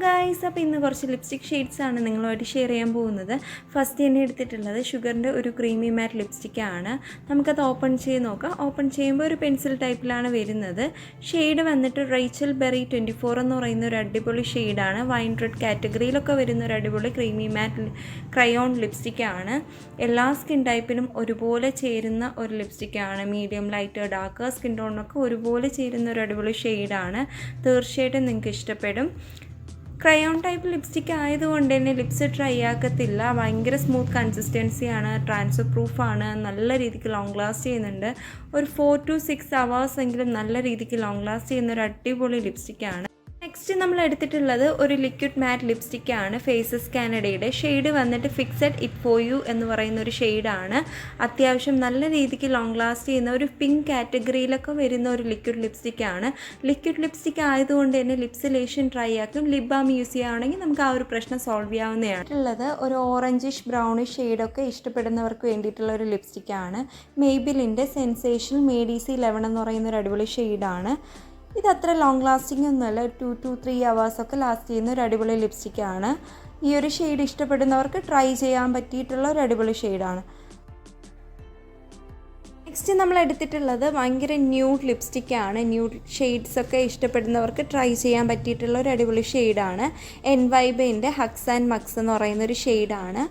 Guys, അപ്പോൾ ഇന്ന് കുറച്ച് ലിപ്സ്റ്റിക് ഷെയ്ഡ്സാണ് നിങ്ങളുമായിട്ട് ഷെയർ ചെയ്യാൻ പോകുന്നത്. ഫസ്റ്റ് തന്നെ എടുത്തിട്ടുള്ളത് ഷുഗറിൻ്റെ ഒരു ക്രീമി മാറ്റ് ലിപ്സ്റ്റിക്കാണ്. നമുക്കത് ഓപ്പൺ ചെയ്ത് നോക്കാം. ഓപ്പൺ ചെയ്യുമ്പോൾ ഒരു പെൻസിൽ ടൈപ്പിലാണ് വരുന്നത്. ഷെയ്ഡ് വന്നിട്ട് റേച്ചൽ ബെറി 24 എന്ന് പറയുന്ന ഒരു അടിപൊളി ഷെയ്ഡാണ്. വൈൻ റെഡ് കാറ്റഗറിയിലൊക്കെ വരുന്ന ഒരു അടിപൊളി ക്രീമി മാറ്റ് ക്രയോൺ ലിപ്സ്റ്റിക്കാണ്. എല്ലാ സ്കിൻ ടൈപ്പിനും ഒരുപോലെ ചേരുന്ന ഒരു ലിപ്സ്റ്റിക്കാണ്. മീഡിയം, ലൈറ്റ്, ഡാർക്ക് സ്കിൻ ടോണിനൊക്കെ ഒരുപോലെ ചേരുന്ന ഒരു അടിപൊളി ഷെയ്ഡാണ്. തീർച്ചയായിട്ടും നിങ്ങൾക്ക് ഇഷ്ടപ്പെടും. ക്രയോൺ ടൈപ്പ് ലിപ്സ്റ്റിക്ക് ആയതുകൊണ്ട് തന്നെ ലിപ്സ് ഡ്രൈ ആക്കത്തില്ല. ഭയങ്കര സ്മൂത്ത് കൺസിസ്റ്റൻസിയാണ്, ട്രാൻസ്ഫർ പ്രൂഫാണ്, നല്ല രീതിക്ക് ലോങ് ലാസ്റ്റ് ചെയ്യുന്നുണ്ട്. ഒരു 4 to 6 hours എങ്കിലും നല്ല രീതിക്ക് ലോങ് ലാസ്റ്റ് ചെയ്യുന്ന ഒരു അടിപൊളി ലിപ്സ്റ്റിക്കാണ്. നെക്സ്റ്റ് നമ്മൾ എടുത്തിട്ടുള്ളത് ഒരു ലിക്വിഡ് മാറ്റ് ലിപ്സ്റ്റിക്കാണ്. ഫേസസ് കാനഡയുടെ ഷെയ്ഡ് വന്നിട്ട് ഫിക്സഡ് ഇറ്റ് ഫോർ യു എന്ന് പറയുന്ന ഒരു ഷെയ്ഡാണ്. അത്യാവശ്യം നല്ല രീതിക്ക് ലോങ് ലാസ്റ്റ് ചെയ്യുന്ന ഒരു പിങ്ക് കാറ്റഗറിയിലൊക്കെ വരുന്ന ഒരു ലിക്വിഡ് ലിപ്സ്റ്റിക്കാണ്. ലിക്വിഡ് ലിപ്സ്റ്റിക്ക് ആയതുകൊണ്ട് തന്നെ ലിപ്സ് ലേഷൻ ഡ്രൈ ആക്കും. ലിപ് ബാം യൂസ് ചെയ്യുകയാണെങ്കിൽ നമുക്ക് ആ ഒരു പ്രശ്നം സോൾവ് ചെയ്യാവുന്നതാണ്. ഉള്ളത് ഒരു ഓറഞ്ചിഷ് ബ്രൗണിഷ് ഷെയ്ഡൊക്കെ ഇഷ്ടപ്പെടുന്നവർക്ക് വേണ്ടിയിട്ടുള്ള ഒരു ലിപ്സ്റ്റിക്കാണ്. മെയ്ബിലിൻ്റെ സെൻസേഷൻ മേഡീസി 11 എന്ന് പറയുന്ന ഒരു അടിപൊളി ഷെയ്ഡാണ്. ഇതത്ര ലോങ് ലാസ്റ്റിംഗ് ഒന്നുമല്ല, 2 to 3 hours ഒക്കെ ലാസ്റ്റ് ചെയ്യുന്ന ഒരു അടിപൊളി ലിപ്സ്റ്റിക്കാണ്. ഈ ഒരു ഷെയ്ഡ് ഇഷ്ടപ്പെടുന്നവർക്ക് ട്രൈ ചെയ്യാൻ പറ്റിയിട്ടുള്ള ഒരു അടിപൊളി ഷെയ്ഡാണ്. നെക്സ്റ്റ് നമ്മൾ എടുത്തിട്ടുള്ളത് ഭയങ്കര ന്യൂഡ് ലിപ്സ്റ്റിക്കാണ്. ന്യൂഡ് ഷെയ്ഡ്സൊക്കെ ഇഷ്ടപ്പെടുന്നവർക്ക് ട്രൈ ചെയ്യാൻ പറ്റിയിട്ടുള്ള ഒരു അടിപൊളി ഷെയ്ഡാണ്. എൻവൈബിൻ്റെ ഹക്സ് ആൻഡ് മക്സ് എന്ന് പറയുന്ന ഒരു ഷെയ്ഡാണ്.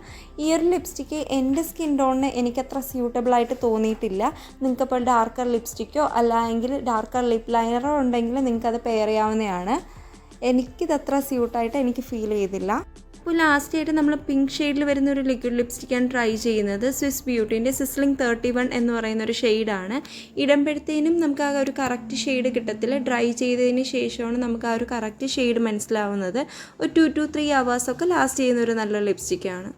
ഈ ഒരു ലിപ്സ്റ്റിക്ക് എൻ്റെ സ്കിൻ ടോണിന് എനിക്കത്ര സ്യൂട്ടബിളായിട്ട് തോന്നിയിട്ടില്ല. നിങ്ങൾക്കിപ്പോൾ ഡാർക്കർ ലിപ്സ്റ്റിക്കോ അല്ലെങ്കിൽ ഡാർക്കർ ലിപ് ലൈനറോ ഉണ്ടെങ്കിൽ നിങ്ങൾക്കത് പെയർ ചെയ്യാവുന്നതാണ്. എനിക്കിതത്ര സ്യൂട്ടായിട്ട് എനിക്ക് ഫീൽ ചെയ്തില്ല. അപ്പോൾ ലാസ്റ്റായിട്ട് നമ്മൾ പിങ്ക് ഷെയ്ഡിൽ വരുന്ന ഒരു ലിക്വിഡ് ലിപ്സ്റ്റിക്കാണ് ട്രൈ ചെയ്യുന്നത്. സ്വിസ് ബ്യൂട്ടീൻ്റെ സിസ്ലിംഗ് 31 എന്ന് പറയുന്ന ഒരു ഷെയ്ഡാണ്. ഇടുമ്പോഴത്തേനും നമുക്ക് ആ ഒരു കറക്റ്റ് ഷെയ്ഡ് കിട്ടത്തില്ല. ഡ്രൈ ചെയ്തതിന് ശേഷമാണ് നമുക്ക് ആ ഒരു കറക്റ്റ് ഷെയ്ഡ് മനസ്സിലാവുന്നത്. ഒരു 2 to 3 hours ഒക്കെ ലാസ്റ്റ് ചെയ്യുന്ന ഒരു നല്ല ലിപ്സ്റ്റിക്കാണ്.